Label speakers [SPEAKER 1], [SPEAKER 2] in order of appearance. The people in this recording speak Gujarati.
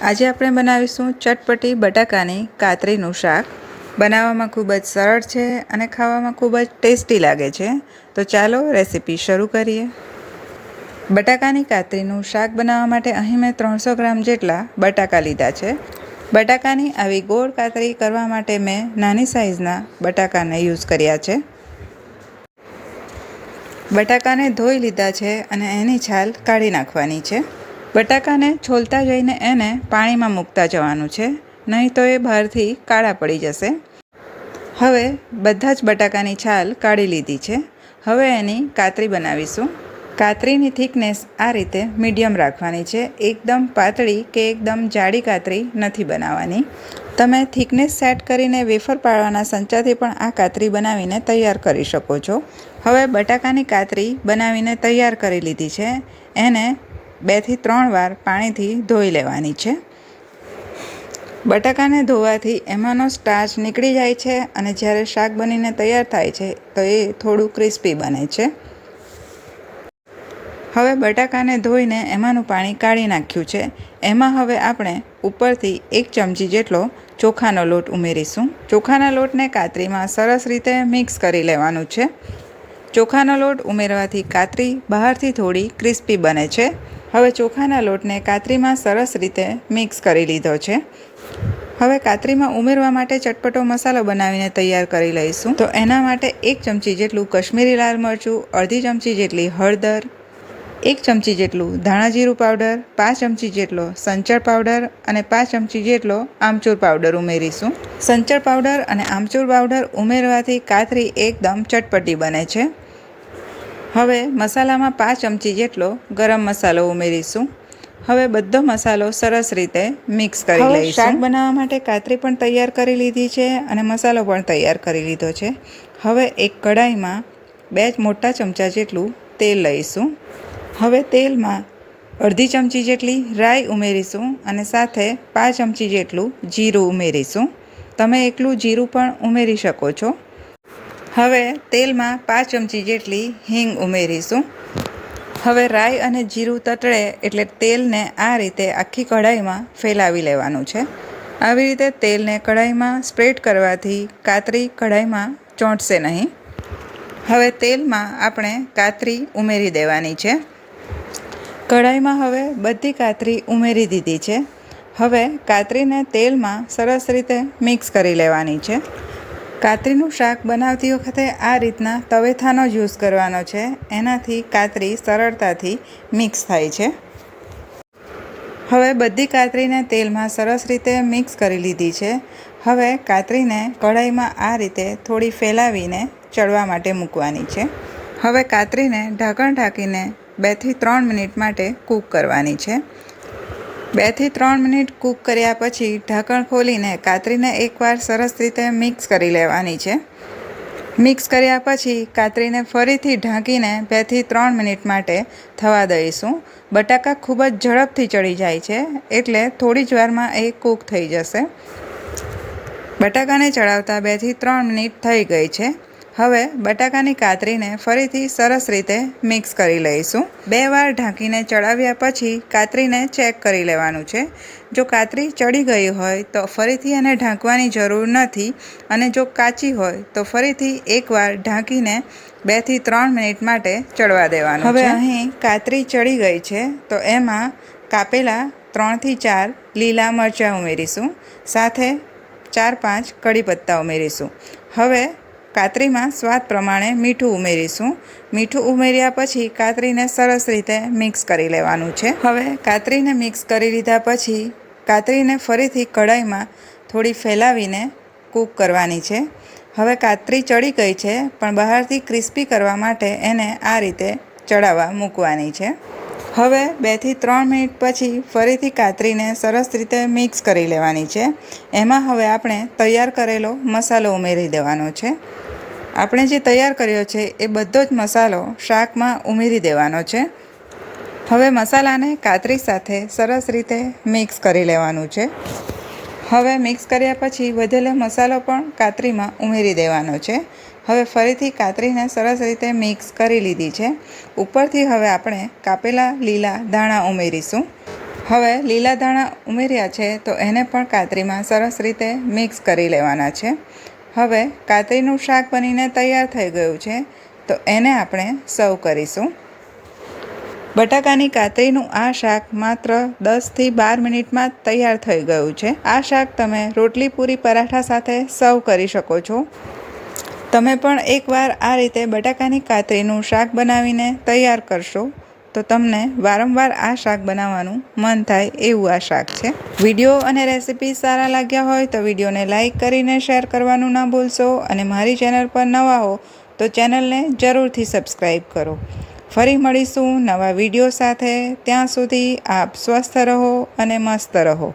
[SPEAKER 1] આજે આપણે બનાવીશું ચટપટી બટાકાની કાતરીનું શાક। બનાવવામાં ખૂબ જ સરળ છે અને ખાવામાં ખૂબ જ ટેસ્ટી લાગે છે। તો ચાલો રેસીપી શરૂ કરીએ। બટાકાની કાતરીનું શાક બનાવવા માટે અહીં મેં 300 ગ્રામ જેટલા બટાકા લીધા છે। બટાકાની આવી ગોળ કાતરી કરવા માટે મેં નાની સાઇઝના બટાકાને યુઝ કર્યા છે। બટાકાને ધોઈ લીધા છે અને એની છાલ કાઢી નાખવાની છે। બટાકાને છોલતા જઈને એને પાણીમાં મૂકતા જવાનું છે, નહીં તો એ બહારથી કાળા પડી જશે। હવે બધા જ બટાકાની છાલ કાઢી લીધી છે। હવે એની કાતરી બનાવીશું। કાતરીની થિકનેસ આ રીતે મીડિયમ રાખવાની છે, એકદમ પાતળી કે એકદમ જાડી કાતરી નથી બનાવવાની। તમે થિકનેસ સેટ કરીને વેફર પાડવાના સંચાથી પણ આ કાતરી બનાવીને તૈયાર કરી શકો છો। હવે બટાકાની કાતરી બનાવીને તૈયાર કરી લીધી છે, એને 2 થી 3 વાર પાણીથી ધોઈ લેવાની છે। બટાકાને ધોવાથી એમાંનો સ્ટાર્ચ નીકળી જાય છે અને જ્યારે શાક બનીને તૈયાર થાય છે તો એ થોડું ક્રિસ્પી બને છે। હવે બટાકાને ધોઈને એમાંનું પાણી કાઢી નાખ્યું છે। એમાં હવે આપણે ઉપરથી 1 ચમચી જેટલો ચોખાનો લોટ ઉમેરીશું। ચોખાના લોટને કાતરીમાં સરસ રીતે મિક્સ કરી લેવાનું છે। ચોખાનો લોટ ઉમેરવાથી કાતરી બહારથી થોડી ક્રિસ્પી બને છે। હવે ચોખાના લોટને કાતરીમાં સરસ રીતે મિક્સ કરી લીધો છે। હવે કાતરીમાં ઉમેરવા માટે ચટપટો મસાલો બનાવીને તૈયાર કરી લઈશું। તો એના માટે 1 ચમચી જેટલું કશ્મીરી લાલ મરચું, અડધી ચમચી જેટલી હળદર, 1 ચમચી જેટલું ધાણા જીરું પાવડર, 5 ચમચી જેટલો સંચળ પાવડર અને 5 ચમચી જેટલો આમચૂર પાવડર ઉમેરીશું। સંચળ પાવડર અને આમચૂર પાવડર ઉમેરવાથી કાતરી એકદમ ચટપટી બને છે। હવે મસાલામાં 5 ચમચી જેટલો ગરમ મસાલો ઉમેરીશું। હવે બધો મસાલો સરસ રીતે મિક્સ કરી લઈશું। શાક બનાવવા માટે કાતરી પણ તૈયાર કરી લીધી છે અને મસાલો પણ તૈયાર કરી લીધો છે। હવે એક કઢાઈમાં 2 મોટા ચમચા જેટલું તેલ લઈશું। હવે તેલમાં અડધી ચમચી જેટલી રાઈ ઉમેરીશું અને સાથે 5 ચમચી જેટલું જીરું ઉમેરીશું। તમે એકલું જીરું પણ ઉમેરી શકો છો। હવે તેલમાં 5 ચમચી જેટલી હિંગ ઉમેરીશું। હવે રાઈ અને જીરું તતડે એટલે તેલને આ રીતે આખી કઢાઈમાં ફેલાવી લેવાનું છે। આવી રીતે તેલને કઢાઈમાં સ્પ્રેડ કરવાથી કાતરી કઢાઈમાં ચોંટશે નહીં। હવે તેલમાં આપણે કાતરી ઉમેરી દેવાની છે। કઢાઈમાં હવે બધી કાતરી ઉમેરી દીધી છે। હવે કાતરીને તેલમાં સરસ રીતે મિક્સ કરી લેવાની છે। કાતરીનું શાક બનાવતી વખતે આ રીતના તવેથાનો જ યુઝ કરવાનો છે, એનાથી કાતરી સરળતાથી મિક્સ થાય છે। હવે બધી કાતરીને તેલમાં સરસ રીતે મિક્સ કરી લીધી છે। હવે કાતરીને કઢાઈમાં આ રીતે થોડી ફેલાવીને ચડવા માટે મૂકવાની છે। હવે કાતરીને ઢાંકણ ઢાંકીને 2 થી 3 મિનિટ માટે કૂક કરવાની છે। 2 થી 3 મિનિટ કૂક કર્યા પછી ઢાંકણ ખોલીને કાતરીને એકવાર સરસ રીતે મિક્સ કરી લેવાની છે। મિક્સ કર્યા પછી કાતરીને ફરીથી ઢાંકીને 2 થી 3 મિનિટ માટે થવા દઈશું। બટાકા ખૂબ જ ઝડપથી ચડી જાય છે એટલે થોડી જ વારમાં એ કૂક થઈ જશે। બટાકાને ચડાવતા 2 થી 3 મિનિટ થઈ ગઈ છે। હવે બટાકાની કાતરીને ફરીથી સરસ રીતે મિક્સ કરી લઈશું। 2 વાર ઢાંકીને ચડાવ્યા પછી કાતરીને ચેક કરી લેવાનું છે। જો કાતરી ચડી ગઈ હોય તો ફરીથી એને ઢાંકવાની જરૂર નથી અને જો કાચી હોય તો ફરીથી એકવાર ઢાંકીને 2 થી 3 મિનિટ માટે ચડવા દેવાનું છે। હવે અહીં કાતરી ચડી ગઈ છે તો એમાં કાપેલા 3 થી 4 લીલા મરચાં ઉમેરીશું, સાથે 4-5 કડી પત્તા ઉમેરીશું। હવે કાતરીમાં સ્વાદ પ્રમાણે મીઠું ઉમેરીશું। મીઠું ઉમેર્યા પછી કાતરીને સરસ રીતે મિક્સ કરી લેવાનું છે। હવે કાતરીને મિક્સ કરી લીધા પછી કાતરીને ફરીથી કઢાઈમાં થોડી ફેલાવીને કૂક કરવાની છે। હવે કાતરી ચડી ગઈ છે પણ બહારથી ક્રિસ્પી કરવા માટે એને આ રીતે ચડાવવા મૂકવાની છે। હવે 2 થી 3 મિનિટ પછી ફરીથી કાતરીને સરસ રીતે મિક્સ કરી લેવાની છે। એમાં હવે આપણે તૈયાર કરેલો મસાલો ઉમેરી દેવાનો છે। આપણે જે તૈયાર કર્યો છે એ બધો જ મસાલો શાકમાં ઉમેરી દેવાનો છે। હવે મસાલાને કાતરી સાથે સરસ રીતે મિક્સ કરી લેવાનું છે। હવે મિક્સ કર્યા પછી વધેલો મસાલો પણ કાતરીમાં ઉમેરી દેવાનો છે। હવે ફરીથી કાતરીને સરસ રીતે મિક્સ કરી લીધી છે। ઉપરથી હવે આપણે કાપેલા લીલા ધાણા ઉમેરીશું। હવે લીલા ધાણા ઉમેર્યા છે તો એને પણ કાતરીમાં સરસ રીતે મિક્સ કરી લેવાના છે. હવે કાતરીનું શાક બનીને તૈયાર થઈ ગયું છે તો એને આપણે સર્વ કરીશું. બટાકાની કાતરીનું આ શાક માત્ર 10થી 12 મિનિટમાં તૈયાર થઈ ગયું છે. આ શાક તમે રોટલી, પૂરી, પરાઠા સાથે સર્વ કરી શકો છો. તમે પણ એકવાર આ રીતે બટાકાની કાતરીનું શાક બનાવીને તૈયાર કરશો તો તમને વારંવાર આ શાક બનાવવાનું મન થાય એવું આ શાક છે. વિડીયો અને રેસિપી સારા લાગ્યા હોય તો વિડીયોને લાઇક કરીને શેર કરવાનું ના ભૂલશો અને મારી ચેનલ પર નવા હો તો ચેનલને જરૂરથી સબસ્ક્રાઈબ કરો. ફરી મળીશું નવા વિડીયો સાથે. ત્યાં સુધી આપ સ્વસ્થ રહો અને મસ્ત રહો.